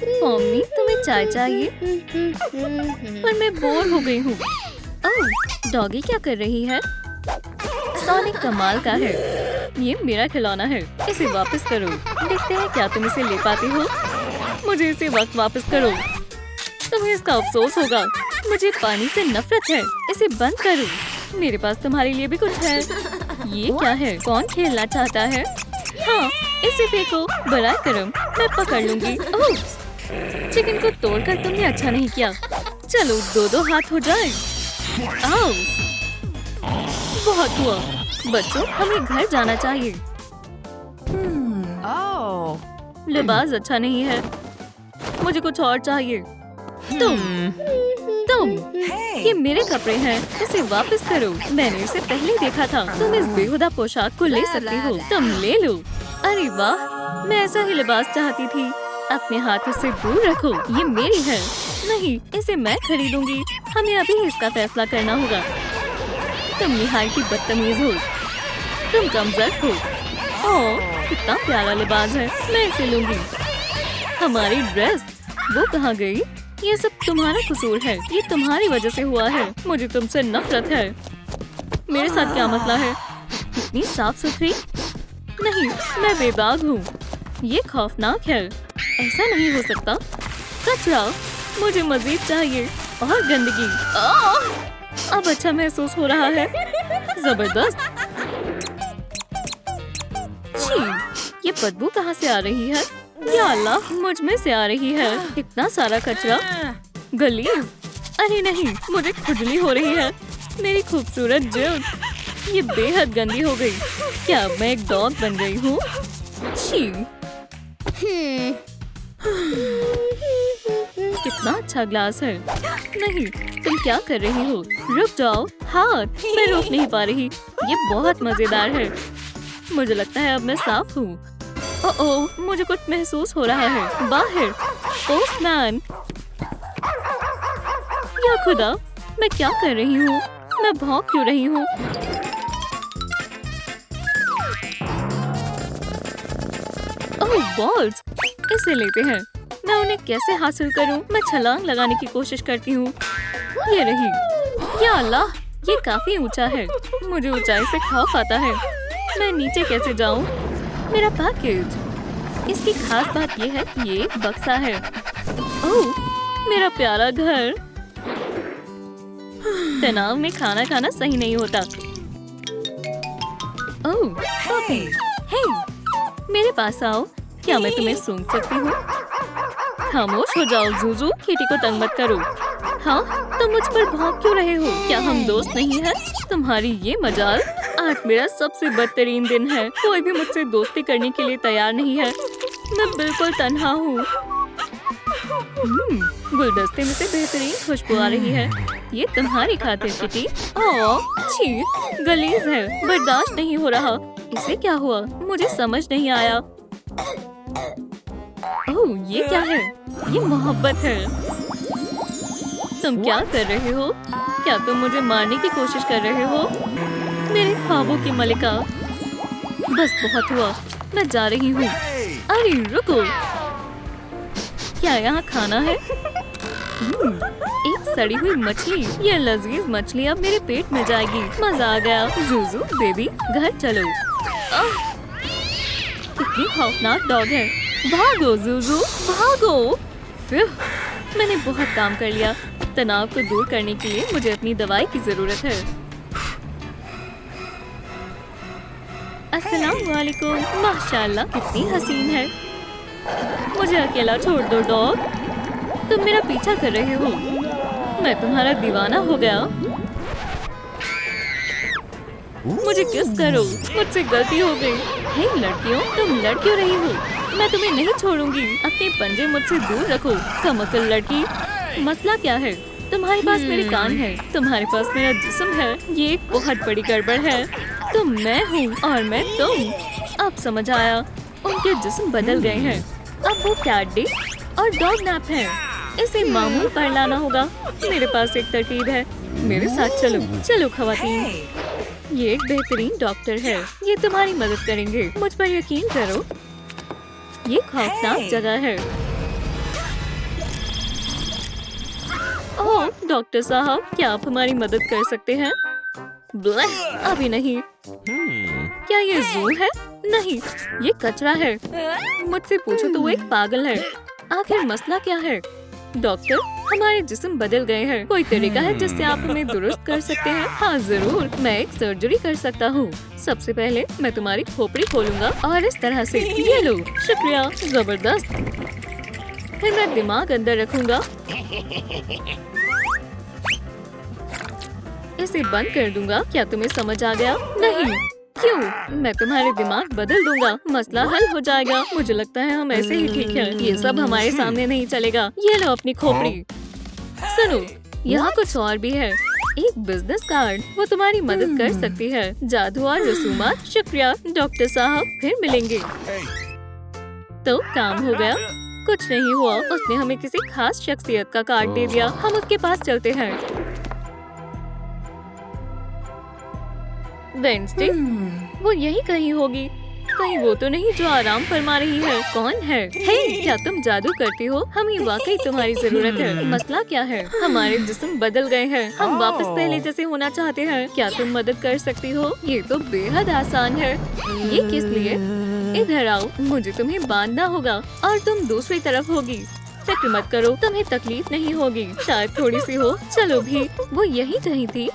Mummy तुम्हें चाय चाहिए? पर मैं बोर हो गई हूँ। ओह, डॉगी क्या कर रही है? सोनिक कमाल का है। ये मेरा खिलौना है, इसे वापस करो। देखते हैं क्या तुम इसे ले पाती हो। मुझे इसे वक्त वापस करो। तुम्हें इसका अफसोस होगा। मुझे पानी से नफरत है। इसे बंद करो। मेरे पास तुम्हारे लिए भी कुछ है। ये क्या है? कौन खेलना चाहता है? हाँ, इसे फेंको। बड़ा करम, मैं पकड़ लूंगी। ओह, चिकन को तोड़कर तुमने अच्छा नहीं किया। चलो दो हाथ हो जाए। आओ, बहुत हुआ। बच्चों, हमें घर जाना चाहिए। लिबास अच्छा नहीं है। मुझे कुछ और चाहिए। तुम ये मेरे कपड़े हैं, इसे वापस करो। मैंने इसे पहले देखा था। तुम इस बेहुदा पोशाक को ले सकती हो। तुम ले लो। अरे वाह, मैं ऐसा ही लिबास चाहती थी। अपने हाथ से दूर रखो, ये मेरी है। नहीं, इसे मैं खरीदूंगी। हमें अभी इसका फैसला करना होगा। तुम निहायती बदतमीज हो। तुम कमजोर हो। ओह, कितना प्यारा लिबास है। मैं इसे लूंगी। हमारी ड्रेस, वो कहाँ गई? ये सब तुम्हारा कसूर है। ये तुम्हारी वजह से हुआ है। मुझे तुमसे नफरत है। मेरे साथ क्या मसला है? इतनी साफ सुथरी? नहीं, मैं बेदाग हूँ। ये खौफनाक है। ऐसा नहीं हो सकता। कचरा, मुझे मजीद चाहिए और गंदगी। अब अच्छा महसूस हो रहा है। जबरदस्त। छी, ये बदबू कहाँ से आ रही है? या अल्लाह, मुझ में से आ रही है। इतना सारा कचरा, गलीज। अरे नहीं, मुझे खुजली हो रही है। मेरी खूबसूरत जिल्द, ये बेहद गंदी हो गई। क्या अब मैं एक डॉग बन गई हूँ? छी। कितना अच्छा ग्लास है। नहीं, तुम क्या कर रही हो? रुक जाओ। हाथ, मैं रोक नहीं पा रही। ये बहुत मजेदार है। मुझे लगता है अब मैं साफ हूँ। ओह, मुझे कुछ महसूस हो रहा है। बाहर, पोस्टमैन। या खुदा, मैं क्या कर रही हूँ? मैं भौंक क्यों रही हूँ? ओह, बॉल्स, इसे लेते हैं। मैं उन्हें कैसे हासिल करूँ? मैं छलांग लगाने की कोशिश करती हूँ। ये रही। या अल्लाह, ये काफी ऊंचा है। मुझे ऊंचाई से खौफ आता है। मैं नीचे कैसे जाऊँ? मेरा पैकेज। इसकी खास बात यह है कि ये एक बक्सा है। ओह, मेरा प्यारा घर। तनाव में खाना खाना सही नहीं होता। ओह, पापी, हे, मेरे पास आओ। क्या मैं तुम्हें सूंघ सकती हूँ? खामोश हो जाओ जूजू, किटी को तंग मत करो। हाँ, तुम मुझ पर भौंक क्यों रहे हो? क्या हम दोस्त नहीं हैं? तुम्हारी ये मजाल। आज मेरा सबसे बदतरीन दिन है। कोई भी मुझसे दोस्ती करने के लिए तैयार नहीं है। मैं बिल्कुल तन्हा हूँ। गुलदस्ते में से बेहतरीन खुशबू आ रही है। ये तुम्हारी खातिर किटी। ओह, छी, गलीज है। बर्दाश्त नहीं हो रहा। इसे क्या हुआ? मुझे समझ नहीं आया। ओह, ये क्या है? ये मोहब्बत है। तुम क्या कर रहे हो? क्या तुम मुझे मारने की कोशिश कर रहे हो? मेरे ख्वाबों की मलिका। बस बहुत हुआ, मैं जा रही हूँ। अरे रुको, क्या यहाँ खाना है? एक सड़ी हुई मछली। ये लजीज मछली अब मेरे पेट में जाएगी। मजा आ गया। जूजू बेबी, घर चलो। कितनी खौफनाक डॉग है। भागो जूजू, भागो। फिर मैंने बहुत काम कर लिया। तनाव को दूर करने के लिए मुझे अपनी दवाई की जरूरत है। अस्सलाम वालेकुम। माशाल्लाह, कितनी हसीन है। मुझे अकेला छोड़ दो डॉग। तुम मेरा पीछा कर रहे हो। मैं तुम्हारा दीवाना हो गया। मुझे किस करो। मुझसे गलती हो गई। हे लड़कियों, तुम लड़ क्यों रही हो? मैं तुम्हें नहीं छोड़ूंगी। अपने पंजे मुझसे दूर रखो। कमअक्ल लड़की। मसला क्या है? तुम्हारे पास मेरे कान है, तुम्हारे पास मेरा जिस्म है। ये एक बहुत बड़ी गड़बड़ है। तुम मैं हूँ और मैं तुम। अब समझ आया। उनके जिस्म बदल गए हैं। अब वो कैट डे और डॉग नैप है। इसे मामूल पर लाना होगा। मेरे पास एक तरकीब है। मेरे साथ चलो। चलो खवातीन, ये एक बेहतरीन डॉक्टर है। ये तुम्हारी मदद करेंगे। मुझ पर यकीन करो। ये खौफनाक जगह है। डॉक्टर साहब, क्या आप हमारी मदद कर सकते हैं? ब्लह, अभी नहीं। क्या ये जू है? नहीं, ये कचरा है। मुझसे पूछो तो वो एक पागल है। आखिर मसला क्या है? डॉक्टर, हमारे जिस्म बदल गए हैं। कोई तरीका है जिससे आप हमें दुरुस्त कर सकते हैं? हाँ जरूर, मैं एक सर्जरी कर सकता हूँ। सबसे पहले मैं तुम्हारी खोपड़ी खोलूंगा और इस तरह से। ये लो, शुक्रिया, जबरदस्त। फिर मैं दिमाग अंदर रखूंगा, इसे बंद कर दूंगा। क्या तुम्हें समझ आ गया? नहीं। क्यों? मैं तुम्हारे दिमाग बदल दूंगा, मसला हल हो जाएगा। मुझे लगता है हम ऐसे ही ठीक हैं। ये सब हमारे सामने नहीं चलेगा। ये लो अपनी खोपड़ी। सुनो, यहाँ कुछ और भी है। एक बिजनेस कार्ड, वो तुम्हारी मदद कर सकती है। जादू और रसूमात। शुक्रिया डॉक्टर साहब, फिर मिलेंगे। तो काम हो गया? कुछ नहीं हुआ। उसने हमें किसी खास शख्सियत का कार्ड दे दिया। हम उसके पास चलते हैं। वेडनेसडे, वो यही कहीं होगी। कहीं वो तो नहीं जो आराम फरमा रही है? कौन है? हे, क्या तुम जादू करती हो? हमें वाकई तुम्हारी जरूरत है। मसला क्या है? हमारे जिस्म बदल गए हैं। हम वापस पहले जैसे होना चाहते हैं। क्या तुम मदद कर सकती हो? ये तो बेहद आसान है। ये किस लिए? इधर आओ, मुझे तुम्हें बांधना होगा और तुम दूसरी तरफ होगी। फिक्र मत करो, तुम्हें तकलीफ नहीं होगी। शायद थोड़ी सी हो। चलो भी, वो यही कहीं थी।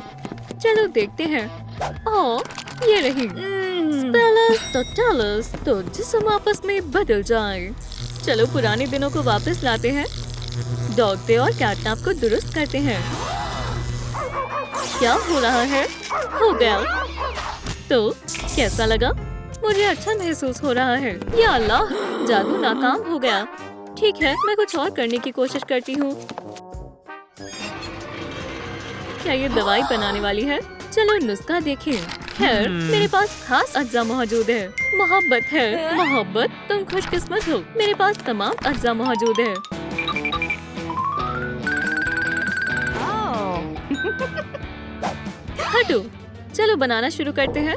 चलो देखते हैं। ओह, ये रही। स्पेलस टोटलस, तो जिस्म आपस में बदल जाए। चलो पुराने दिनों को वापस लाते हैं। डॉग और कैटनैप को दुरुस्त करते हैं। क्या हो रहा है? हो गया। तो कैसा लगा? मुझे अच्छा महसूस हो रहा है। या अल्लाह, जादू नाकाम हो गया। ठीक है, मैं कुछ और करने की कोशिश करती हूँ। क्या ये दवाई बनाने वाली है? चलो नुस्खा देखें। खैर, मेरे पास खास अज्जा मौजूद है। मोहब्बत है। मोहब्बत, तुम खुशकिस्मत हो। मेरे पास तमाम अज्जा मौजूद है। हटो, चलो बनाना शुरू करते हैं।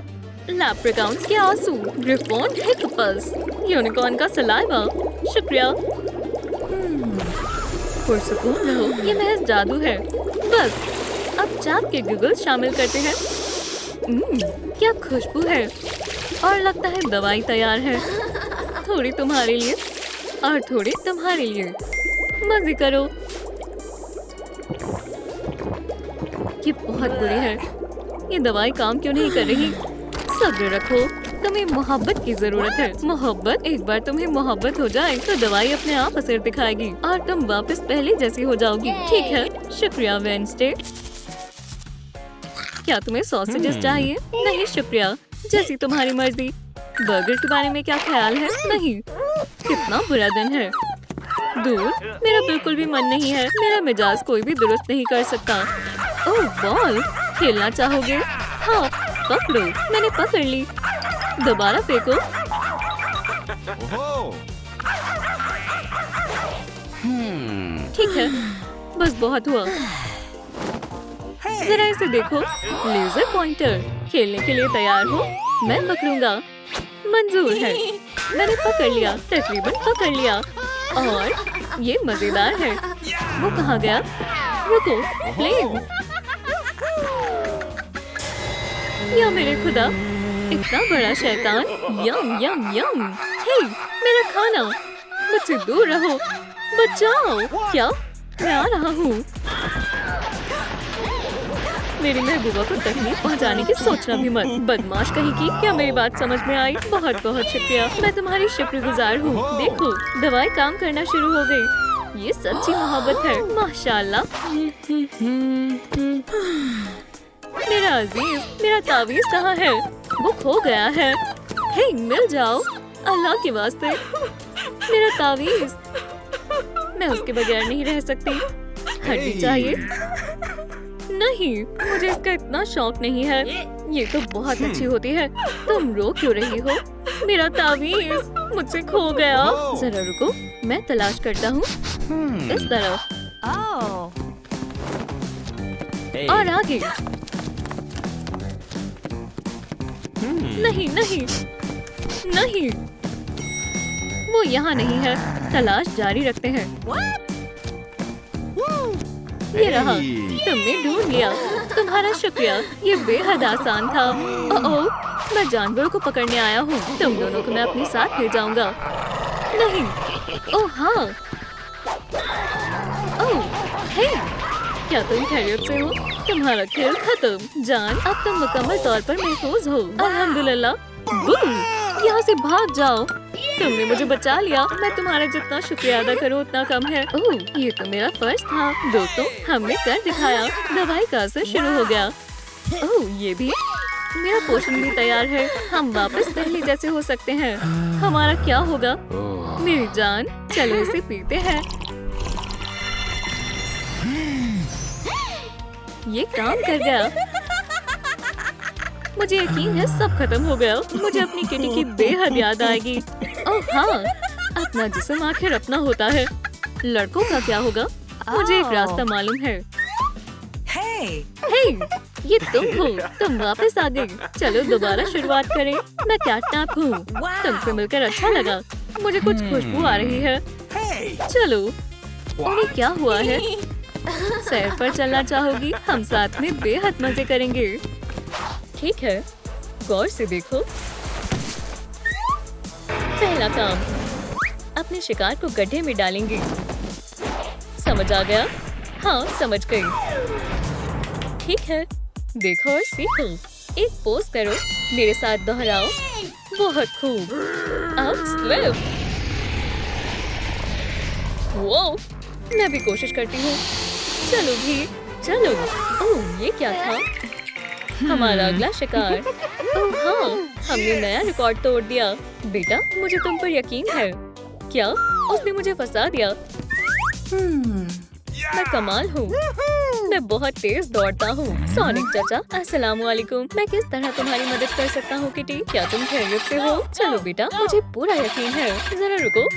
लैप्रेकॉन्स के आंसू, ग्रिफोन हिप्पोपस, यूनिकॉर्न का सलाइवा। शुक्रिया। पुरसुकून रहो, ये महज जादू है। बस अब चाप के गूगल शामिल करते हैं। क्या खुशबू है। और लगता है दवाई तैयार है। थोड़ी तुम्हारे लिए और थोड़ी तुम्हारे लिए। मजे करो। ये बहुत बुरी है। ये दवाई काम क्यों नहीं कर रही? सब्र रखो, तुम्हें मोहब्बत की जरूरत है। मोहब्बत, एक बार तुम्हें मोहब्बत हो जाए तो दवाई अपने आप असर दिखाएगी और तुम वापस पहले जैसी हो जाओगी। ठीक है, शुक्रिया वेडनेसडे। क्या तुम्हें सॉसेजेस चाहिए? नहीं शुक्रिया, जैसी तुम्हारी मर्जी। बर्गर के बारे में क्या ख्याल है? नहीं। कितना बुरा दिन है। दूर, मेरा बिल्कुल भी मन नहीं है। मेरा मिजाज कोई भी दुरुस्त नहीं कर सकता। ओह बॉल, खेलना चाहोगे? हाँ, पकड़ो। मैंने पकड़ ली। दोबारा फेंको। ठीक है, बस बहुत हुआ। जरा इसे देखो, लेजर पॉइंटर। खेलने के लिए तैयार हो? मैं पकड़ूंगा। मंजूर है। मैंने पकड़ लिया, तकरीबन पकड़ लिया। और ये मजेदार है। वो कहाँ गया? रुको, फ्लेम। या मेरे खुदा, इतना बड़ा शैतान। यम यम यम। हे, मेरा खाना, मुझसे दूर रहो। बचाओ। क्या? मैं आ रहा हूँ। मेरी महबूबा को तकलीफ पहुंचाने की सोचना भी मत। बदमाश कहीं की। क्या मेरी बात समझ में आई? बहुत बहुत शुक्रिया, मैं तुम्हारी शुक्रगुजार हूँ। देखो, दवाई काम करना शुरू हो गई। ये सच्ची मोहब्बत है। माशाल्लाह। मेरा अजीज, मेरा तावीज़ कहाँ है? वो खो गया है। हे, मिल जाओ, अल्लाह के वास्ते। मेरा तावीज़, मैं उसके बगैर नहीं रह सकती। हड्डी चाहिए? नहीं, मुझे इसका इतना शौक नहीं है। ये तो बहुत अच्छी होती है। तुम रो क्यों रही हो? मेरा तावीज़ मुझसे खो गया। जरा रुको, मैं तलाश करता हूँ। इस तरफ और आगे। नहीं नहीं नहीं, वो यहाँ नहीं है। तलाश जारी रखते हैं। ये रहा, तुमने ढूंढ लिया। तुम्हारा शुक्रिया, ये बेहद आसान था। ओह, मैं जानवरों को पकड़ने आया हूँ। तुम दोनों को मैं अपने साथ ले जाऊंगा। नहीं, ओह हाँ, ओह, हे, क्या तुम खैरियत से हो? तुम्हारा खेल खत्म। जान, अब तुम मुकम्मल तौर पर महफूज हो। अल्हम्दुलिल्लाह। बूम, यहाँ से भाग जाओ। तुमने मुझे बचा लिया। मैं तुम्हारा जितना शुक्रिया अदा करूँ उतना कम है। ओह, ये तो मेरा फर्ज था। दोस्तों, हमने कर दिखाया। दवाई का असर शुरू हो गया। ओह, ये भी। मेरा पोषण भी तैयार है। हम वापस पहले जैसे हो सकते हैं। हमारा क्या होगा? मेरी जान, चलो इसे पीते हैं। ये काम कर गया। मुझे यकीन है सब खत्म हो गया। मुझे अपनी किटी की बेहद याद आएगी। ओह हाँ, अपना जिस्म आखिर अपना होता है। लड़कों का क्या होगा? मुझे एक रास्ता मालूम है। हे, ये तुम हो। तुम वापस आ गई। चलो दोबारा शुरुआत करें। मैं कैटनैप हूँ। तुमसे मिलकर अच्छा लगा। मुझे कुछ खुशबू आ रही है। चलो, उन्हें क्या हुआ है? सैर पर चलना चाहोगी? हम साथ में बेहद मजे करेंगे। ठीक है, गौर से देखो। पहला काम, अपने शिकार को गड्ढे में डालेंगे। समझ आ गया? हाँ, समझ गई। ठीक है, देखो और सीखो। एक पोज करो, मेरे साथ दोहराओ। बहुत खूब। अब स्लिप। वो, मैं भी कोशिश करती हूँ। चलो भी, चलो। ओह, ये क्या था? हमारा अगला शिकार। ओह हाँ, हमने नया रिकॉर्ड तोड़ दिया। बेटा, मुझे तुम पर यकीन है। क्या? उसने मुझे फंसा दिया। मैं कमाल हूँ। मैं बहुत तेज दौड़ता हूँ। सोनिक चाचा, अस्सलामुअलैकुम। मैं किस तरह तुम्हारी मदद कर सकता हूँ किटी? क्या तुम खैरियत से हो? चलो बेटा, मुझे पूरा यकीन है। जरा रुको,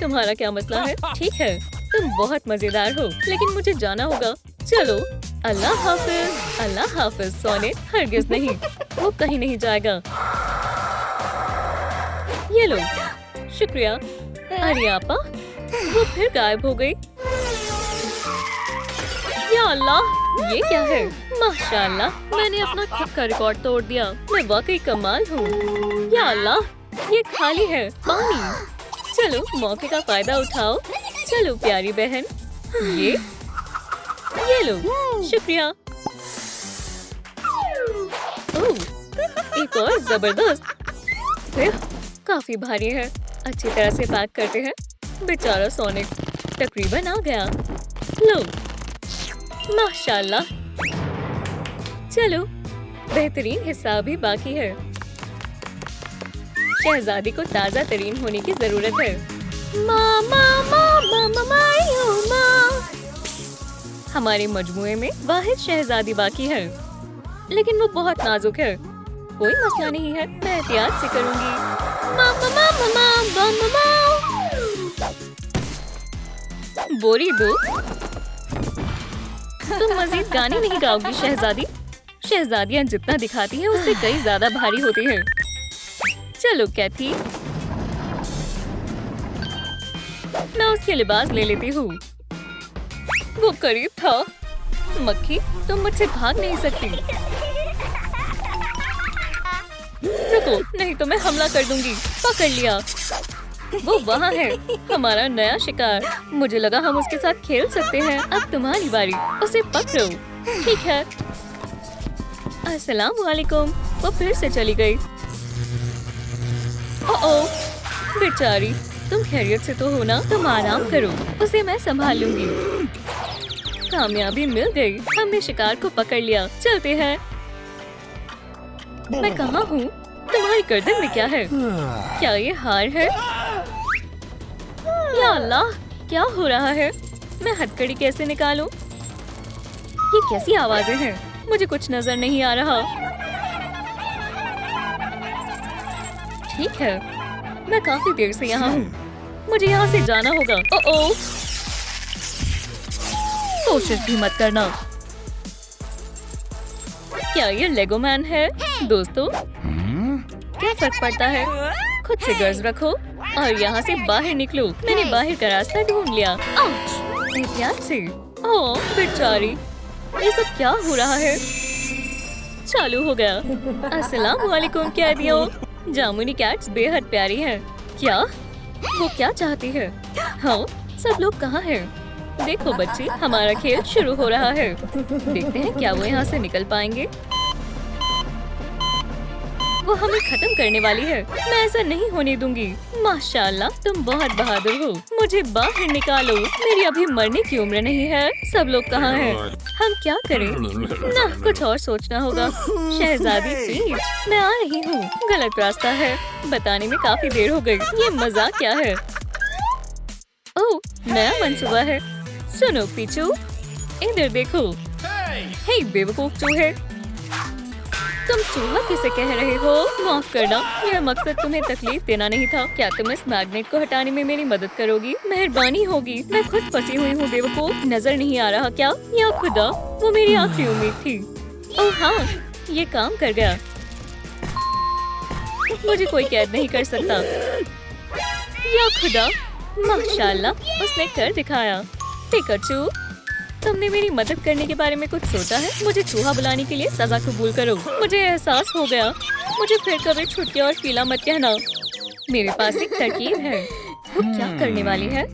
तुम्हारा क्या मसला है? ठीक है, तुम बहुत मजेदार हो, लेकिन मुझे जाना होगा। चलो, अल्लाह हाफिज। अल्लाह हाफिज सोनिक। हरगिज नहीं, वो कहीं नहीं जाएगा। ये लो, शुक्रिया। अरे आपा, वो फिर गायब हो गई। या अल्लाह, ये क्या है? माशाअल्लाह, मैंने अपना खुद का रिकॉर्ड तोड़ दिया। मैं वाकई कमाल हूँ। या अल्लाह, ये खाली है। पानी। चलो, मौके का फायदा उठाओ। चलो प्यारी बहन, ये लो, शुक्रिया। ओह, एक और जबरदस्त। फिर काफी भारी है। अच्छी तरह से पैक करते हैं। बेचारा सोनिक तकरीबन आ गया। लो, माशाल्लाह। चलो, बेहतरीन हिस्सा अभी बाकी है। शहजादी को ताजा तरीन होने की जरूरत है। मामा, मामा, मामा, मामा। हमारे मजमुए में वाहिद शहजादी बाकी है, लेकिन वो बहुत नाजुक है। कोई मसला नहीं है, मैं एहतियात से करूंगी। मामा, मामा, मामा, मामा। बोरी दो। तुम मजीद गाने नहीं गाओगी शहजादी? शहजादियाँ जितना दिखाती हैं उससे कई ज्यादा भारी होती हैं। चलो कैथी, मैं उसके लिबास ले लेती हूँ। वो करीब था। मक्खी, तुम मुझसे भाग नहीं सकती। रुको, नहीं तो मैं हमला कर दूंगी। पकड़ लिया। वो वहाँ है, हमारा नया शिकार। मुझे लगा हम उसके साथ खेल सकते हैं। अब तुम्हारी बारी, उसे पकड़ो। ठीक है। अस्सलाम वालेकुम। वो फिर से चली गई। ओह, बेचारी, तुम खैरियत से तो हो ना? तुम आराम करो, उसे मैं संभाल लूंगी। कामयाबी मिल गई। हमने शिकार को पकड़ लिया। चलते हैं। मैं कहाँ हूँ? तुम्हारी गर्दन में क्या है? क्या ये हार है? या अल्लाह, क्या हो रहा है? मैं हथकड़ी कैसे निकालूं? ये कैसी आवाजें हैं? मुझे कुछ नजर नहीं आ रहा। ठीक है, मैं काफी देर से यहाँ हूँ। मुझे यहाँ से जाना होगा। ओह, कोशिश भी मत करना। क्या ये लेगो मैन है? दोस्तों, क्या फर्क पड़ता है? खुद से गर्ज रखो और यहाँ से बाहर निकलो। मैंने बाहर का रास्ता ढूंढ लिया। आउच! एहतियात से। ओह बेचारी, ये सब क्या हो रहा है? चालू हो गया। अस्सलाम वालेकुम कैदियों। जामुनी कैट्स बेहद प्यारी है। क्या वो क्या चाहती है? हाँ, सब लोग कहाँ हैं? देखो बच्ची, हमारा खेल शुरू हो रहा है। देखते हैं क्या वो यहाँ से निकल पाएंगे। वो हमें खत्म करने वाली है। मैं ऐसा नहीं होने दूंगी। माशाल्लाह, तुम बहुत बहादुर हो। मुझे बाहर निकालो, मेरी अभी मरने की उम्र नहीं है। सब लोग कहाँ हैं? हम क्या करें? ना, कुछ और सोचना होगा। शहजादी पीच, मैं आ रही हूँ। गलत रास्ता है। बताने में काफी देर हो गई। ये मजाक क्या है? ओह, नया मंसूबा है। सुनो पीचू, इधर देखो। हे बेवकूफ चूहे, तुम चूहा किसे कह रहे हो? माफ करना, मेरा मकसद तुम्हें तकलीफ देना नहीं था। क्या तुम इस मैग्नेट को हटाने में मेरी मदद करोगी? मेहरबानी होगी। मैं खुद फंसी हुई हूँ बेवकूफ। नजर नहीं आ रहा क्या? या खुदा, वो मेरी आखिरी उम्मीद थी। ओह हाँ, ये काम कर गया। मुझे कोई कैद नहीं कर सकता। या खुदा, माशाल्लाह, उसने कर दिखाया। पिकाचू, तुमने मेरी मदद करने के बारे में कुछ सोचा है? मुझे चूहा बुलाने के लिए सजा कबूल करो। मुझे एहसास हो गया। मुझे फिर कभी छुटकी और पीला मत कहना। मेरे पास एक तरकीब है। वो क्या करने वाली है?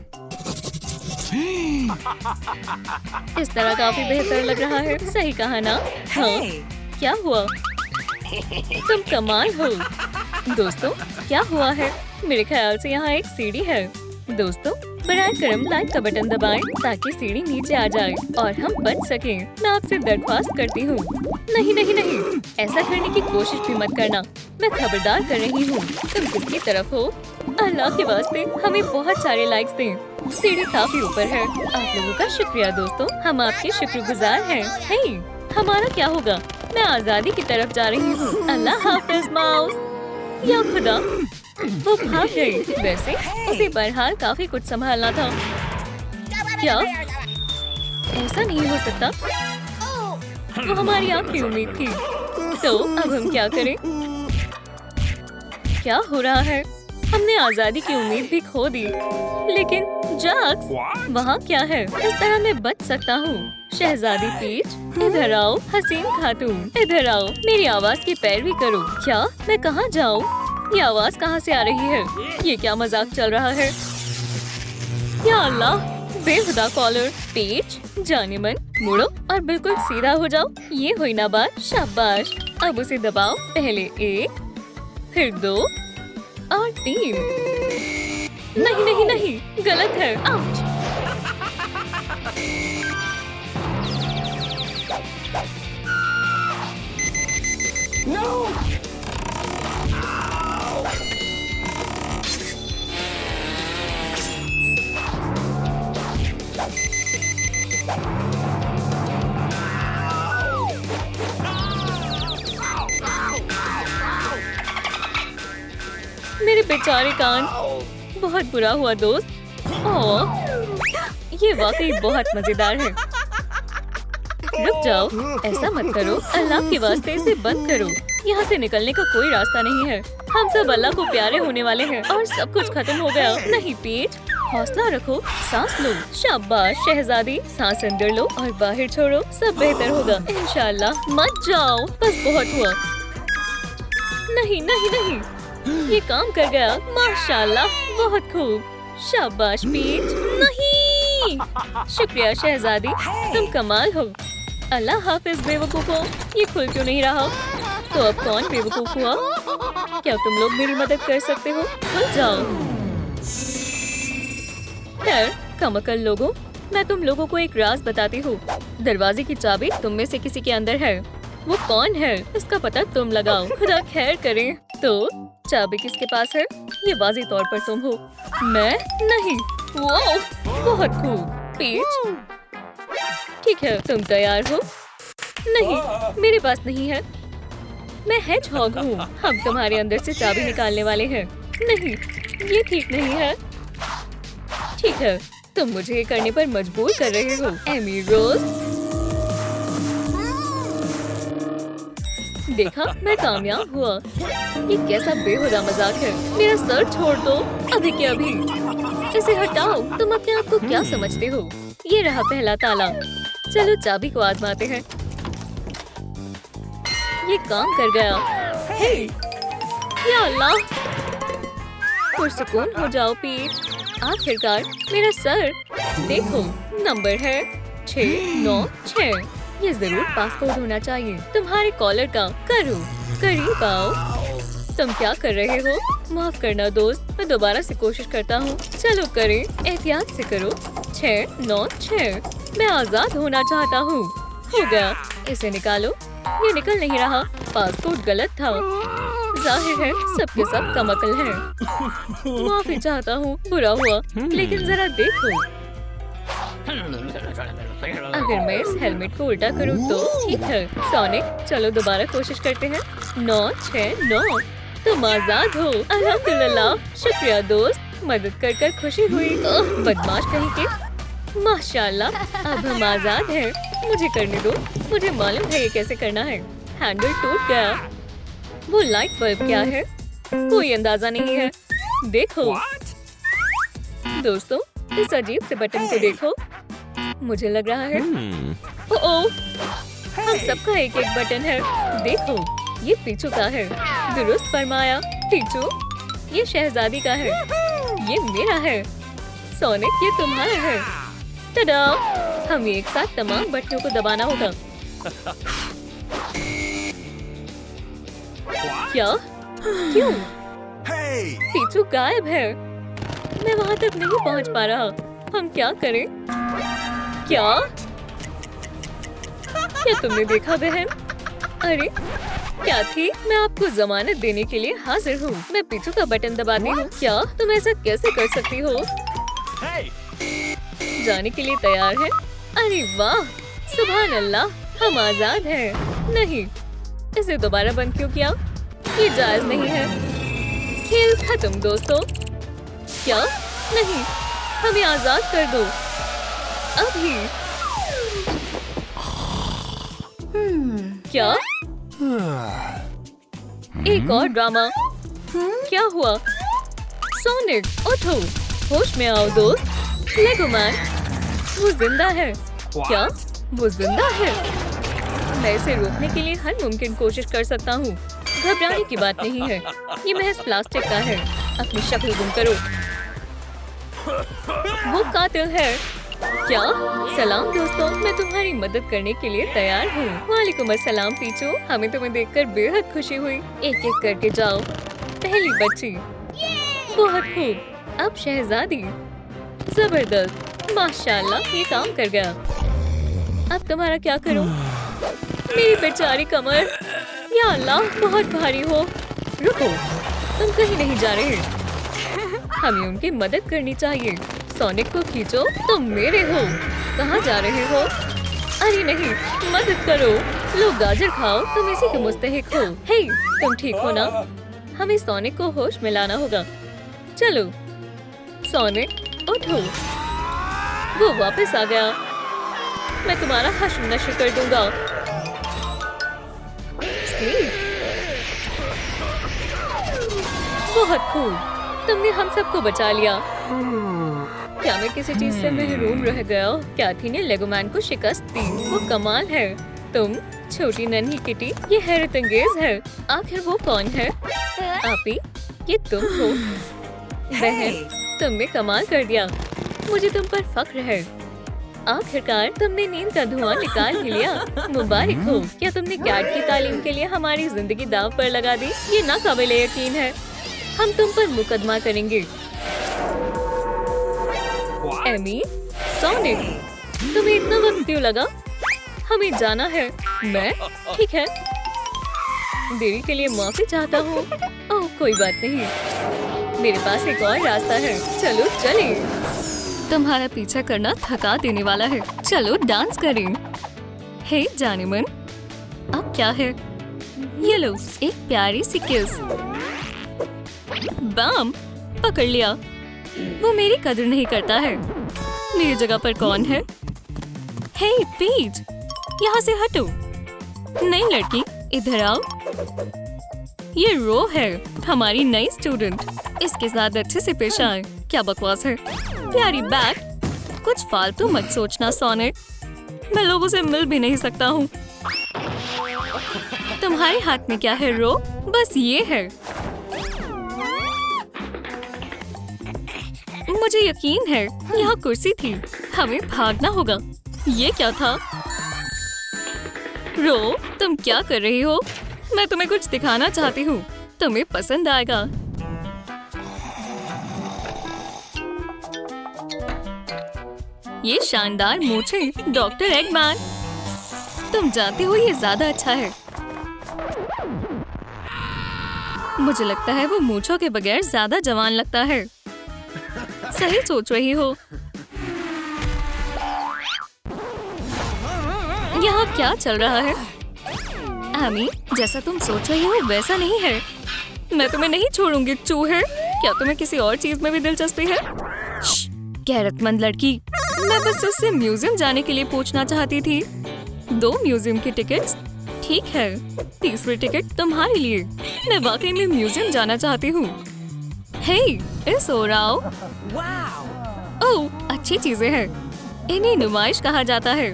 इस तरह काफी बेहतर लग रहा है। सही कहा ना? हाँ, क्या हुआ? तुम कमाल हो। दोस्तों, क्या हुआ है? मेरे ख्याल से यहाँ एक सीढ़ी है। दोस्तों, बराए करम लाइक का बटन दबाएं ताकि सीढ़ी नीचे आ जाए और हम बच सकें। मैं आपसे दरख्वास्त करती हूँ। नहीं नहीं नहीं, ऐसा करने की कोशिश भी मत करना। मैं खबरदार कर रही हूँ। तुम किसकी तरफ हो? अल्लाह के वास्ते हमें बहुत सारे लाइक्स दें। सीढ़ी काफी ऊपर है। आप लोगों का शुक्रिया दोस्तों, हम आपके शुक्रगुजार हैं। हे, हमारा क्या होगा? मैं आजादी की तरफ जा रही हूँ। अल्लाह हाफिज माउस। या खुदा, वो भाग गई। वैसे उसे बहरहाल काफी कुछ संभालना था। क्या ऐसा नहीं हो सकता? वो हमारी आखिरी उम्मीद थी। तो अब हम क्या करें? क्या हो रहा है? हमने आजादी की उम्मीद भी खो दी। लेकिन जैक्स, वहाँ क्या है? इस तरह मैं बच सकता हूँ। शहजादी पीच, इधर आओ। हसीन खातून, इधर आओ। मेरी आवाज की पैरवी करो। क्या? मैं कहाँ जाऊँ? ये आवाज कहाँ से आ रही है? ये क्या मजाक चल रहा है? या अल्लाह, बेहुदा कॉलर। पीच, जाने मन, मुड़ो और बिल्कुल सीधा हो जाओ। ये हुई ना बात। शाबाश, अब उसे दबाओ। पहले 1, फिर 2 और 3। नहीं नहीं नहीं, गलत है। आउच। मेरे बेचारे कान, बहुत बुरा हुआ दोस्त। ओह, ये वाकई बहुत मजेदार है। रुक जाओ, ऐसा मत करो। अल्लाह के वास्ते इसे बंद करो। यहाँ से निकलने का कोई रास्ता नहीं है। हम सब अल्लाह को प्यारे होने वाले हैं और सब कुछ खत्म हो गया। नहीं पीच, हौसला रखो, सांस लो। शाबाश शहजादी, सांस अंदर लो और बाहर छोड़ो। सब बेहतर होगा इंशाल्लाह। मत जाओ, बस बहुत हुआ। नहीं नहीं नहीं, ये काम कर गया। माशाल्लाह, बहुत खूब। शाबाश पीच। नहीं, शुक्रिया शहजादी, तुम कमाल हो। अल्लाह हाफिज बेवकूफों। ये खुल क्यों नहीं रहा? तो अब कौन बेवकूफ हुआ? क्या तुम लोग मेरी मदद कर सकते हो? खुल जाओ। खैर, कमअकल लोगों, मैं तुम लोगों को एक राज बताती हूँ। दरवाजे की चाबी तुम में से किसी के अंदर है। वो कौन है, इसका पता तुम लगाओ। खुदा खैर करे। तो चाबी किसके पास है? ये वाज़ी तौर पर तुम हो। मैं नहीं। वो बहुत खूब। पीच, ठीक है, तुम तैयार हो? नहीं, मेरे पास नहीं है। मैं हेजहॉग हूँ। हम तुम्हारे अंदर से चाबी निकालने वाले हैं। नहीं, ये ठीक नहीं है। ठीक है, तुम मुझे ये करने पर मजबूर कर रहे हो। एमी रोज, देखा, मैं कामयाब हुआ। ये कैसा बेहुदा मजाक है? मेरा सर छोड़ दो, अभी के अभी। इसे हटाओ। तुम अपने आप को क्या समझते हो? ये रहा पहला ताला। चलो चाबी को आजमाते हैं। ये काम कर गया। हे! या अल्लाह! पुरसुकून हो जाओ पीट। आखिरकार मेरा सर। देखो नंबर है 696। ये जरूर पासकोड होना चाहिए। तुम्हारे कॉलर का करो। करीब आओ। तुम क्या कर रहे हो? माफ करना दोस्त, मैं दोबारा से कोशिश करता हूँ। चलो करें, एहतियात से करो। 696। मैं आजाद होना चाहता हूँ। हो गया, इसे निकालो। ये निकल नहीं रहा। पासपोर्ट गलत था। जाहिर है सबके सब कमअक्ल हैं। माफी चाहता हूँ, बुरा हुआ। लेकिन जरा देखो, अगर मैं इस हेलमेट को उल्टा करूँ तो ठीक है। सोनिक, चलो दोबारा कोशिश करते हैं। 969। तुम आजाद हो। अल्हम्दुलिल्लाह। शुक्रिया दोस्त, मदद कर कर खुशी हुई। बदमाश कहीं के। माशाल्लाह, अब हम आजाद हैं। मुझे करने दो, मुझे मालूम है ये कैसे करना है। हैंडल टूट गया। वो लाइट बल्ब क्या है? कोई अंदाजा नहीं है। देखो दोस्तों, इस अजीब से बटन को देखो। मुझे लग रहा है ओह, हम सबका एक एक बटन है। देखो, ये पीछू का है। दुरुस्त फरमाया पीछू। ये शहजादी का है। ये मेरा है। सोनिक, ये तुम्हारा है। टडा! हमें एक साथ तमाम बटनों को दबाना होगा। क्या? क्यों? पीछू गायब है। मैं वहाँ तक नहीं पहुँच पा रहा। हम क्या करें? क्या तुमने देखा बहन? अरे क्या थी? मैं आपको जमानत देने के लिए हाजिर हूँ। मैं पीछू का बटन दबाती हूँ। क्या तुम ऐसा कैसे कर सकती हो? जाने के लिए तैयार है? अरे वाह, सुभान अल्लाह, हम आजाद हैं। नहीं, इसे दोबारा बंद क्यों किया? ये जायज नहीं है। खेल खत्म दोस्तों। क्या? नहीं, हमें आजाद कर दो अभी। क्या? एक और ड्रामा। क्या हुआ? सोनिक, उठो, होश में आओ दोस्त। लेगोमैन, वो जिंदा है। क्या? वो जिंदा है? मैं इसे रोकने के लिए हर मुमकिन कोशिश कर सकता हूँ। घबराने की बात नहीं है। ये महज प्लास्टिक का है। अपनी शक्ल गुम करो। वो कातिल है। क्या? सलाम दोस्तों, मैं तुम्हारी मदद करने के लिए तैयार हूँ। वालेकुम अस्सलाम पीछू, हमें तुम्हें देखकर बेहद खुशी हुई। एक एक करके जाओ। पहली बच्ची, बहुत खूब। अब शहजादी, जबरदस्त, माशाल्लाह, ये काम कर गया। अब तुम्हारा क्या करूँ? मेरी बेचारी कमर, या अल्लाह, बहुत भारी हो। रुको, तुम कहीं नहीं जा रहे। हमें उनकी मदद करनी चाहिए। सोनिक को खींचो, तुम मेरे हो। कहाँ जा रहे हो? अरे नहीं, मदद करो। लो गाजर खाओ, तुम इसी के मुस्तहिक हो। हे, तुम ठीक हो ना? हमें सोनिक को होश में लाना होगा। चलो सोनिक, उठो। वो वापस आ गया। मैं तुम्हारा हश्र नश्र कर दूंगा। बहुत खूब, तुमने हम सबको बचा लिया। क्या मैं किसी चीज से महरूम रह गया? कैथी ने लेगोमैन को शिकस्त दी। वो कमाल है। तुम छोटी नन्ही किटी, ये हैरत अंगेज है। आखिर वो कौन है? आपी, ये तुम हो। बहन, तुमने कमाल कर दिया। मुझे तुम पर फख्र है। आखिरकार तुमने नींद का धुआं निकाल ही लिया। मुबारक हो। क्या तुमने कैट की तालीम के लिए हमारी जिंदगी दाव पर लगा दी? ये नाकाबिले यकीन है। हम तुम पर मुकदमा करेंगे। एमी, सोनिक, तुम्हें इतना वक्त क्यों लगा? हमें जाना है। मैं? ठीक है। देरी के लिए माफी चाहता हूँ। ओह, कोई बात नहीं। मेरे पास एक और रास्ता है। चलो चलें। तुम्हारा पीछा करना थका देने वाला है। चलो डांस करें। हे जानेमन, अब क्या है? ये लो, एक प्यारी सी किस। बम, पकड़ लिया। वो मेरी कदर नहीं करता है। मेरी जगह पर कौन है? हे पीच, यहाँ से हटो। नई लड़की, इधर आओ। ये रो है, हमारी नई स्टूडेंट। इसके साथ अच्छे से पेश आए। क्या बकवास है। प्यारी बैग, कुछ फालतू मत सोचना सोनिक। मैं लोगों से मिल भी नहीं सकता हूँ। तुम्हारे हाथ में क्या है रो? बस ये है। मुझे यकीन है यहाँ कुर्सी थी। हमें भागना होगा। ये क्या था? रो, तुम क्या कर रही हो? मैं तुम्हें कुछ दिखाना चाहती हूँ। तुम्हें पसंद आएगा। ये शानदार मूंछें डॉक्टर एगमैन। तुम जानते हो ये ज्यादा अच्छा है। मुझे लगता है वो मूंछों के बगैर ज्यादा जवान लगता है। सही सोच रही हो। यहाँ क्या चल रहा है? एमी, जैसा तुम सोच रही हो वैसा नहीं है। मैं तुम्हें नहीं छोड़ूंगी चूहे। क्या तुम्हें किसी और चीज में भी दिलचस्पी है? गैरतमंद लड़की। मैं बस उससे म्यूजियम जाने के लिए पूछना चाहती थी। 2 म्यूजियम की टिकट्स। ठीक है, तीसरी टिकट तुम्हारे लिए। मैं वाकई में म्यूजियम जाना चाहती हूँ। हे, इस ओर आओ। ओह, अच्छी चीजें हैं। इन्हें नुमाइश कहा जाता है।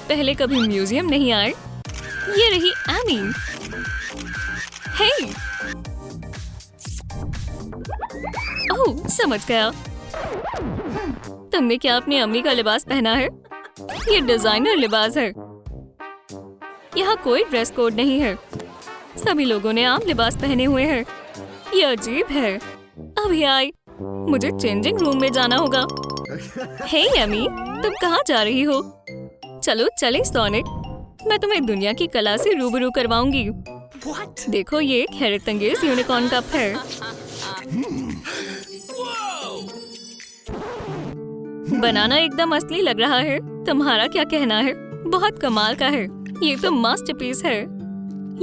पहले कभी म्यूजियम नहीं आए। ये रही एमी। हे, ओह, समझ गया। तुमने क्या अपनी अम्मी का लिबास पहना है? ये डिजाइनर लिबास है। यहाँ कोई ड्रेस कोड नहीं है। सभी लोगों ने आम लिबास पहने हुए हैं। ये अजीब है। अभी आई। मुझे चेंजिंग रूम में जाना होगा। हे अम्मी, तुम कहाँ जा रही हो? चलो चले सोनिक। मैं तुम्हें दुनिया की कला से रूबरू करवाऊंगी। देखो, ये एक हैरतअंगेज यूनिकॉर्न कप है। बनाना एकदम असली लग रहा है। तुम्हारा क्या कहना है? बहुत कमाल का है। ये तो मास्टरपीस है।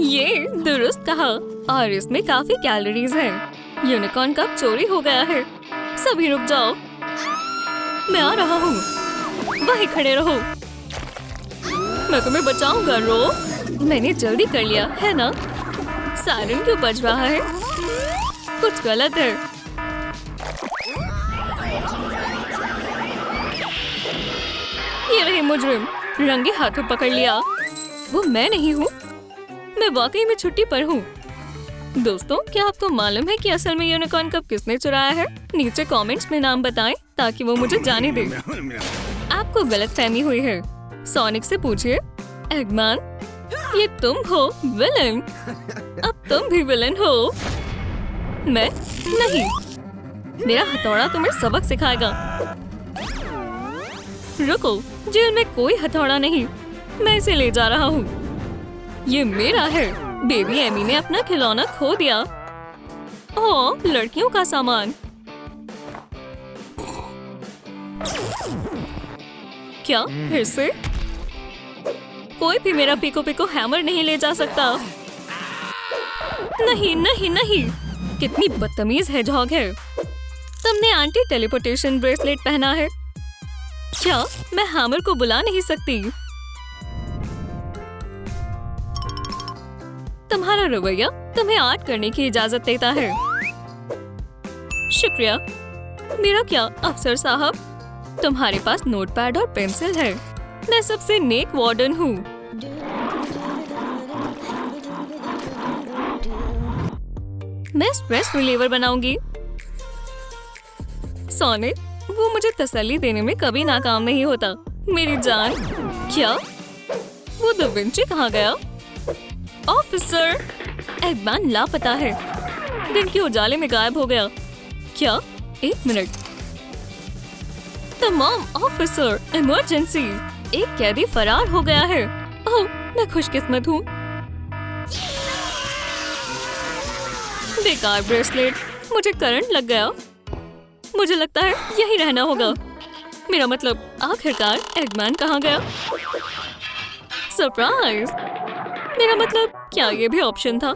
ये दुरुस्त कहा। और इसमें काफी कैलोरीज है। यूनिकॉर्न कप चोरी हो गया है। सभी रुक जाओ। मैं आ रहा हूँ। वहीं खड़े रहो। मैं तुम्हें बचाऊंगा रो। मैंने जल्दी कर लिया है ना? सायरन क्यों बज रहा है? कुछ गलत है। ये रहे मुजरिम। रंगे हाथों पकड़ लिया। वो मैं नहीं हूँ। मैं वाकई में छुट्टी पर हूँ। दोस्तों, क्या आपको मालूम है कि असल में यूनिकॉर्न कप किसने चुराया है? नीचे कमेंट्स में नाम बताएं ताकि वो मुझे जाने दे। आपको गलतफहमी हुई है। सोनिक से पूछिए। एगमैन, ये तुम हो विलन। अब तुम भी विलन हो। मैं नहीं। मेरा हथौड़ा तुम्हें सबक सिखाएगा। रुको, जेल में कोई हथौड़ा नहीं। मैं इसे ले जा रहा हूँ। ये मेरा है। बेबी एमी ने अपना खिलौना खो दिया। ओह, लड़कियों का सामान। क्या फिर से? कोई भी मेरा पिको पिको हैमर नहीं ले जा सकता। नहीं नहीं नहीं। कितनी बदतमीज हेजहॉग है। तुमने एंटी टेलीपोर्टेशन ब्रेसलेट पहना है। क्या मैं हैमर को बुला नहीं सकती? तुम्हारा रवैया तुम्हें आर्ट करने की इजाजत देता है। शुक्रिया। मेरा क्या अफसर साहब? तुम्हारे पास नोटपैड और पेंसिल है। मैं सबसे नेक वार्डन हूँ। मैं स्ट्रेस रिलीवर बनाऊंगी। सोनिक, वो मुझे तसल्ली देने में कभी नाकाम नहीं होता। मेरी जान। क्या? वो दा विंची कहाँ गया? ऑफिसर, एगमैन लापता है। दिन के उजाले में गायब हो गया। क्या? 1 मिनट। तमाम ऑफिसर, इमरजेंसी। एक कैदी फरार हो गया है। ओह, मैं खुशकिस्मत हूँ। बेकार ब्रेसलेट। मुझे करंट लग गया। मुझे लगता है यही रहना होगा। मेरा मतलब आखिरकार एगमैन कहाँ गया? सरप्राइज। मेरा मतलब क्या ये भी ऑप्शन था?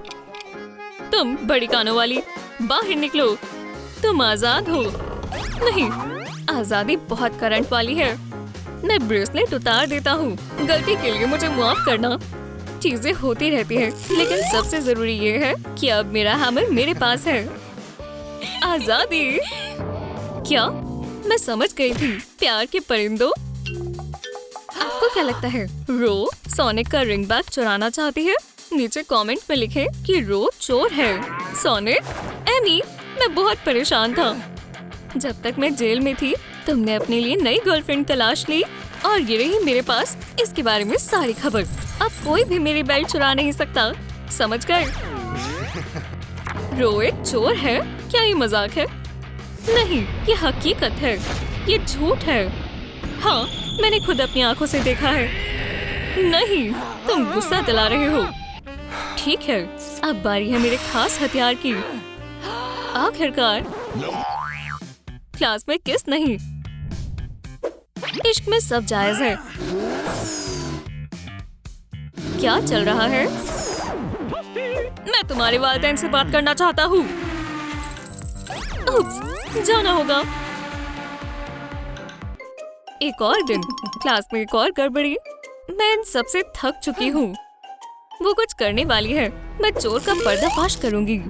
तुम बड़ी कानों वाली, बाहर निकलो। तुम आजाद हो। नहीं, आजादी बहुत करंट वाली है। मैं ब्रेसलेट उतार देता हूँ। गलती के लिए मुझे माफ करना। चीजें होती रहती हैं, लेकिन सबसे जरूरी ये है कि अब मेरा हैमर मेरे पास है। आजादी। क्या? मैं समझ गई थी। प्यार के परिंदों। आपको क्या लगता है रो सोनिक का रिंग बैग चुराना चाहती है? नीचे कमेंट में लिखें कि रो चोर है। सोनिक, एमी, मैं बहुत परेशान था। जब तक मैं जेल में थी तुमने अपने लिए नई गर्लफ्रेंड तलाश ली और ये रही मेरे पास इसके बारे में सारी खबर। अब कोई भी मेरी बेल्ट चुरा नहीं सकता, समझ गए? रो एक चोर है? क्या ये मजाक है? नहीं, ये हकीकत है। ये झूठ है। हाँ, मैंने खुद अपनी आंखों से देखा है। नहीं, तुम गुस्सा दिला रहे हो। ठीक है, अब बारी है मेरे खास हथियार की। आखिरकार क्लास में किस नहीं। इश्क में सब जायज है। क्या चल रहा है? मैं तुम्हारे वालिदैन से बात करना चाहता हूँ। जाना होगा। एक और दिन, क्लास में एक और गड़बड़ी। मैं इन सबसे थक चुकी हूँ। वो कुछ करने वाली है। मैं चोर का पर्दाफाश करूंगी।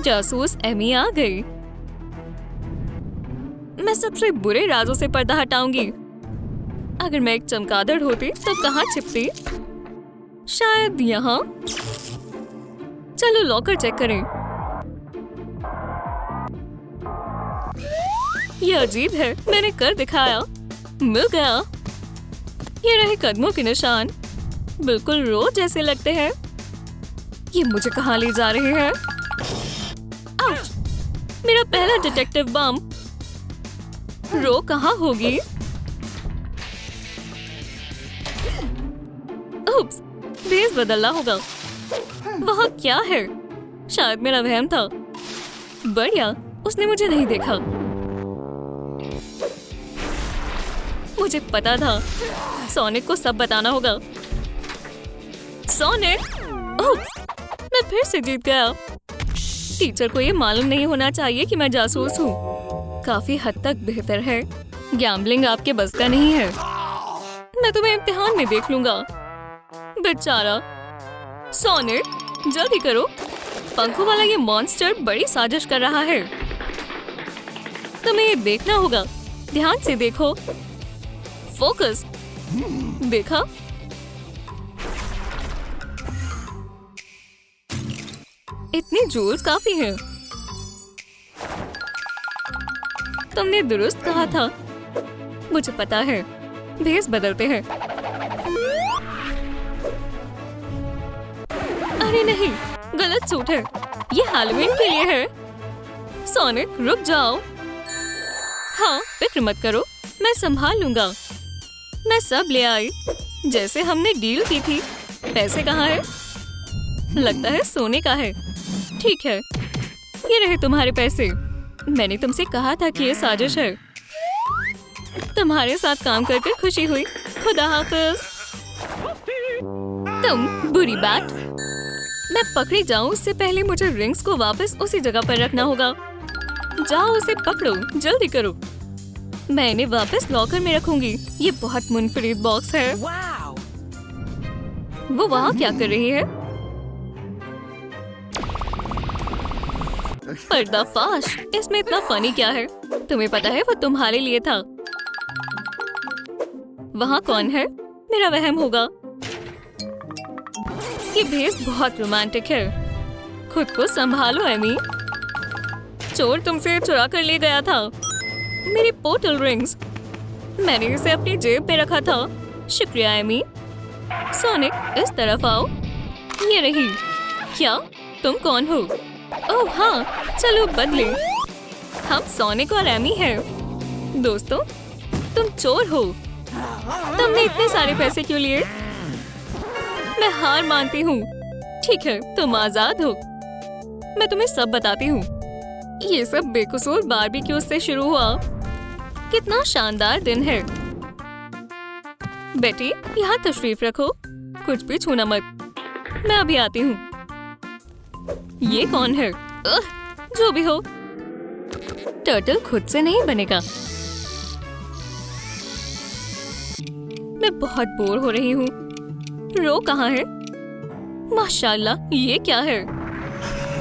जासूस एमी आ गई। मैं सबसे बुरे राजों से पर्दा हटाऊंगी। अगर मैं एक चमगादड़ होती तो कहाँ छिपती? शायद यहाँ। चलो लॉकर चेक करें। ये अजीब है, मैंने कर दिखाया। मिल गया। ये रहे कदमों के निशान, बिल्कुल रो जैसे लगते हैं। ये मुझे कहाँ ले जा रहे हैं? आउच! मेरा पहला डिटेक्टिव बम। रो कहाँ होगी? उप्स, भेस बदलना होगा। वहाँ क्या है? शायद मेरा वहम था। बढ़िया, उसने मुझे नहीं देखा। मुझे पता था। सोनिक को सब बताना होगा। सोनिक! उप्स, मैं फिर से जीत गया। टीचर को ये मालूम नहीं होना चाहिए कि मैं जासूस हूँ। काफी हद तक बेहतर है। गैम्बलिंग आपके बस का नहीं है। मैं तुम्हें इम्तिहान में देख लूंगा। बेचारा सोनिक, जल्दी करो। पंखों वाला ये मॉन्स्टर बड़ी साजिश कर रहा है। तुम्हें ये देखना होगा। ध्यान से देखो। फोकस। देखा? इतनी जूल्स काफी है। तुमने दुरुस्त कहा था। मुझे पता है। भेस बदलते हैं। अरे नहीं, गलत सूट है। ये हैलोवीन के लिए है। सोनिक, रुक जाओ। हाँ, फिक्र मत करो, मैं संभाल लूंगा। मैं सब ले आई, जैसे हमने डील की थी। पैसे कहाँ है? लगता है सोने का है। ठीक है, ये रहे तुम्हारे पैसे। मैंने तुमसे कहा था कि ये साजिश है। तुम्हारे साथ काम करके खुशी हुई। खुदा हाफिज। तुम बुरी बात। मैं पकड़ी जाऊं उससे पहले मुझे रिंग्स को वापस उसी जगह पर रखना होगा। जाओ, उसे पकड़ो, जल्दी करो। मैं इन्हें वापस लॉकर में रखूंगी। ये बहुत मुनफरिद बॉक्स है। वो वहाँ क्या कर रही है? पर्दाफाश। इसमें इतना फनी क्या है? तुम्हें पता है वो तुम्हारे लिए था। वहाँ कौन है? मेरा वहम होगा। ये भेस बहुत रोमांटिक है। खुद को संभालो एमी। चोर तुमसे चुरा कर ले गया था मेरी पोर्टल रिंग्स। मैंने इसे अपनी जेब में रखा था। शुक्रिया एमी। सोनिक, इस तरफ आओ। ये रही। क्या तुम कौन हो? ओह हाँ, चलो बदले। हम सोनिक और एमी हैं। दोस्तों, तुम चोर हो। तुमने इतने सारे पैसे क्यों लिए? मैं हार मानती हूँ। ठीक है, तुम आजाद हो। मैं तुम्हें सब बताती हूँ। ये सब बेकसूर बारबेक्यू से शुरू हुआ। कितना शानदार दिन है। बेटी, यहाँ तशरीफ रखो। कुछ भी छूना मत। मैं अभी आती हूँ। ये कौन है? जो भी हो, टर्टल खुद से नहीं बनेगा। मैं बहुत बोर हो रही हूँ। रो कहाँ है? माशाल्लाह, ये क्या है?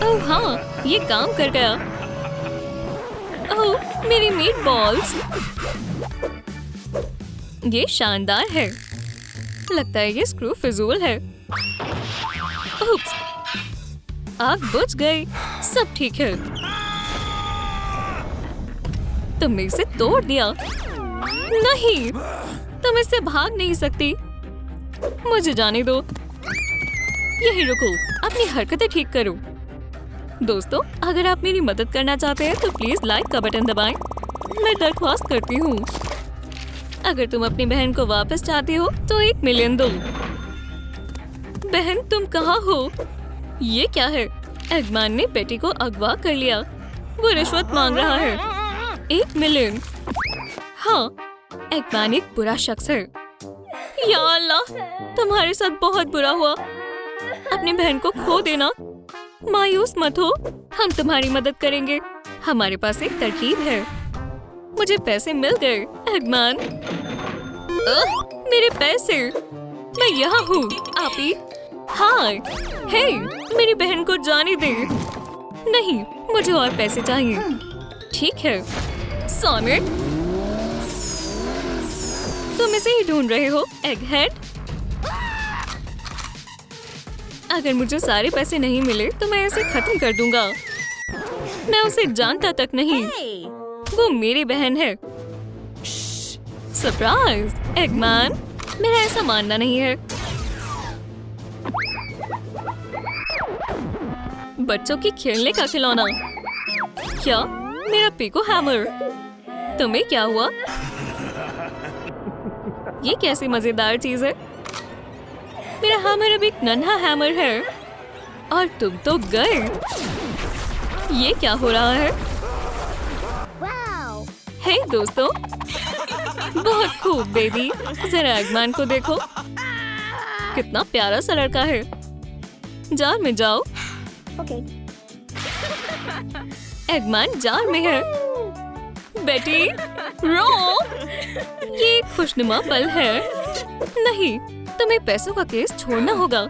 ओह हाँ, ये काम कर गया। ओह, मेरी मीट बॉल्स। ये शानदार है। लगता है ये स्क्रू फिजूल है। उप्स, आग बुझ गई। सब ठीक है। तुमने इसे तोड़ दिया। नहीं, तुम इससे भाग नहीं सकती। मुझे जाने दो। यही रुको, अपनी हरकतें ठीक करो। दोस्तों, अगर आप मेरी मदद करना चाहते हैं तो प्लीज लाइक का बटन दबाएं। मैं दरख्वास्त करती हूँ। अगर तुम अपनी बहन को वापस चाहती हो तो 1 मिलियन दो। बहन, तुम कहाँ हो? ये क्या है? एगमैन ने बेटी को अगवा कर लिया। वो रिश्वत मांग रहा है। 1 मिलियन। हाँ, एगमैन एक बुरा शख्स है। या अल्लाह, तुम्हारे साथ बहुत बुरा हुआ। अपनी बहन को खो देना। मायूस मत हो, हम तुम्हारी मदद करेंगे। हमारे पास एक तरकीब है। मुझे पैसे मिल गए। एगमैन, मेरे पैसे। मैं यहाँ हूँ। आपी, हाय, हे, मेरी बहन को जाने दे। नहीं, मुझे और पैसे चाहिए। ठीक है, सोनिक, तुम इसे ही ढूंढ रहे हो, एगहेड? अगर मुझे सारे पैसे नहीं मिले तो मैं इसे खत्म कर दूंगा। मैं उसे जानता तक नहीं। वो मेरी बहन है। सरप्राइज, एगमैन। मेरा ऐसा मानना नहीं है। बच्चों की खेलने का खिलौना। क्या? मेरा पिको हैमर। तुम्हें क्या हुआ? ये कैसी मजेदार चीज है। मेरा हैमर अब एक नन्हा हैमर है और तुम तो गए। ये क्या हो रहा है? हे दोस्तों, बहुत खूब बेबी। जरा एगमैन को देखो, कितना प्यारा सा लड़का है। जार में जाओ। एगमैन जार में है। बेटी, रो। ये एक खुशनुमा पल है। नहीं, तुम्हें पैसों का केस छोड़ना होगा।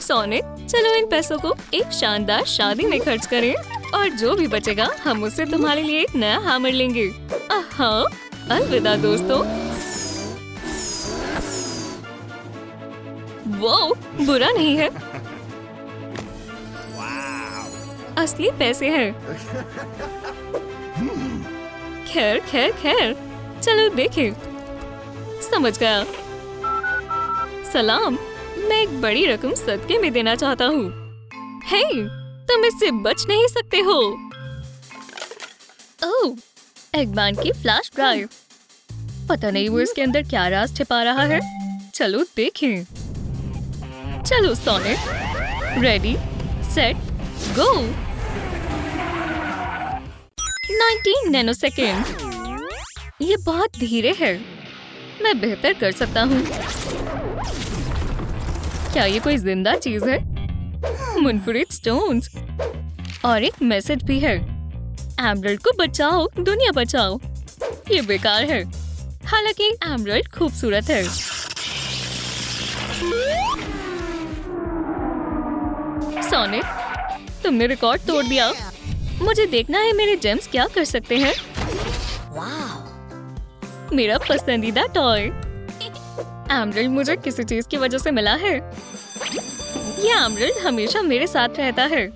सोनिक, चलो इन पैसों को एक शानदार शादी में खर्च करें और जो भी बचेगा हम उससे तुम्हारे लिए एक नया हैमर लेंगे। हाँ, अलविदा दोस्तों। वो बुरा नहीं है। असली पैसे हैं। खैर खैर खैर, चलो देखें। समझ गया। सलाम, मैं एक बड़ी रकम सदके में देना चाहता हूँ। हे, तुम इससे बच नहीं सकते हो। ओह, एगमैन की फ्लैश ड्राइव। पता नहीं वो इसके अंदर क्या राज छिपा रहा है। चलो देखें। चलो सोनिक, रेडी, सेट, गो। 19 नैनोसेकेंड। ये बहुत धीरे है। मैं बेहतर कर सकता हूँ। क्या ये कोई जिंदा चीज है? मुनफरिद स्टोन्स और एक मैसेज भी है। एमरल्ड को बचाओ, दुनिया बचाओ। ये बेकार है, हालांकि एमरल्ड खूबसूरत है। सोनिक, तुमने रिकॉर्ड तोड़ दिया। मुझे देखना है मेरे जेम्स क्या कर सकते हैं। मेरा पसंदीदा टॉय। एमरल्ड मुझे किसी चीज की वजह से मिला है। ये एमरल्ड हमेशा मेरे साथ रहता है।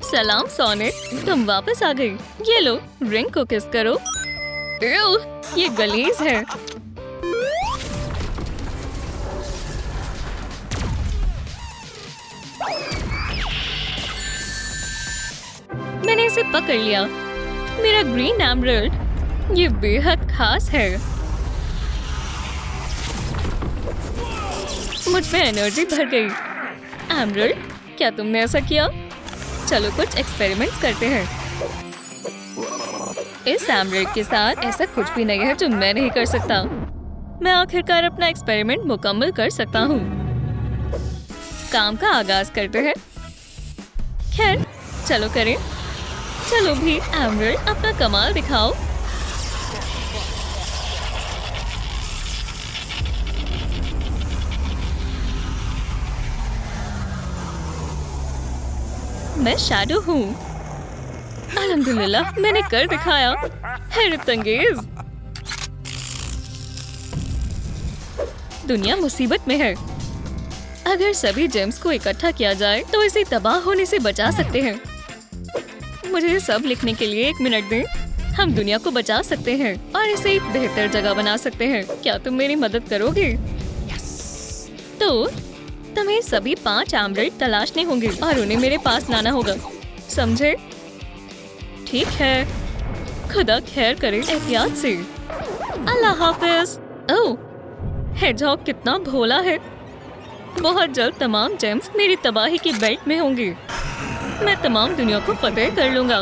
सलाम सोनिक, तुम वापस आ गई। ये लो, रिंग को किस करो। ये गलीज है। मैंने इसे पकड़ लिया। मेरा ग्रीन एमरल्ड। ये बेहद खास है। मुझ में एनर्जी भर गई। एमरल्ड, क्या तुमने ऐसा किया? चलो कुछ एक्सपेरिमेंट्स करते हैं। इस एमरल्ड के साथ ऐसा कुछ भी नहीं है जो मैं नहीं कर सकता। मैं आखिरकार अपना एक्सपेरिमेंट मुकम्मल कर सकता हूँ। काम का आगाज करते हैं। खैर, चलो करें। चलो भी एमरल्ड, अपना कमाल दिखाओ। मैं शैडो हूँ। अल्हम्दुलिल्लाह, मैंने कर दिखाया। हैरत अंगेज। दुनिया मुसीबत में है। अगर सभी जेम्स को इकट्ठा किया जाए तो इसे तबाह होने से बचा सकते हैं। मुझे सब लिखने के लिए 1 मिनट दें। हम दुनिया को बचा सकते हैं और इसे एक बेहतर जगह बना सकते हैं। क्या तुम मेरी मदद करोगे? तो तुम्हें सभी 5 एमराल्ड तलाशने होंगे और उन्हें मेरे पास लाना होगा, समझे? ठीक है, खुदा खैर करे। एहतियात से। अल्लाह हाफिज। ओह, हेडजहॉग कितना भोला है। बहुत जल्द तमाम जेम्स मेरी तबाही की बेल्ट में होंगे। मैं तमाम दुनिया को फतेह कर लूंगा।